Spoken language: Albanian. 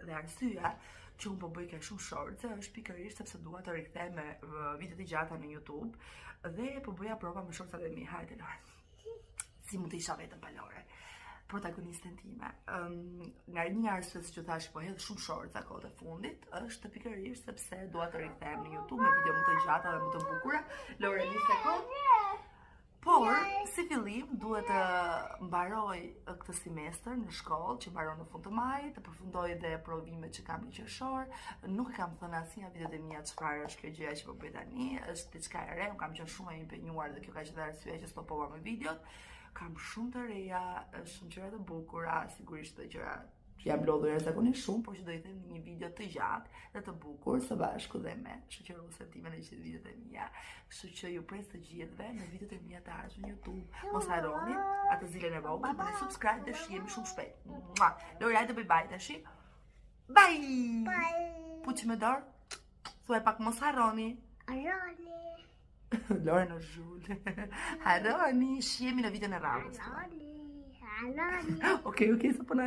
Dhe arsyeja që unë po bëj kaq shumë shortse është pikërisht sepse dua të rikthej me videot e gjata në YouTube dhe po bëja prova me shortsat e mi. Hajde Lore. Si mund të isha vetëm pa Lore? Protagonistën time. Një nga arsyet që thash po hedh shumë shortsa kohët e fundit është pikërisht sepse dua të rikthehem në YouTube me video më të gjata dhe më të bukura. Lore, një sekond. Por, si fillim, duhet të mbaroj këtë semestër në shkollë, që mbaron në fund të majit, të përfundoj dhe provimet që kam në qershor. Nuk kam thënë asnjë videot e mia çfarë është kjo gjëja që po bëj tani, është diçka e re, unë kam qenë shumë e impenjuar dhe kjo ka qenë arsyeja që stopova me videot. Kam shumë të reja, shumë gjëra të bukura, sigurisht të gjëra që jam lodhur jashtëzakonisht shumë, por që do i them një video të gjatë dhe të bukur së bashku dhe me shoqëruesen time në gjithë videot e mia. Kështu që ju pres të gjithëve në videot e mia të ardhshme në YouTube. Mos harroni atë zilën e vogël, bëni subscribe dhe shihemi shumë shpejt. Lore, hajde bye bye tash. Bye. Bye. Puçi me dorë. Thuaj pak mos harroni. Harroni. Lore në zhul. Harroni, shihemi në videon e radhës. Harroni. Okej, sa po na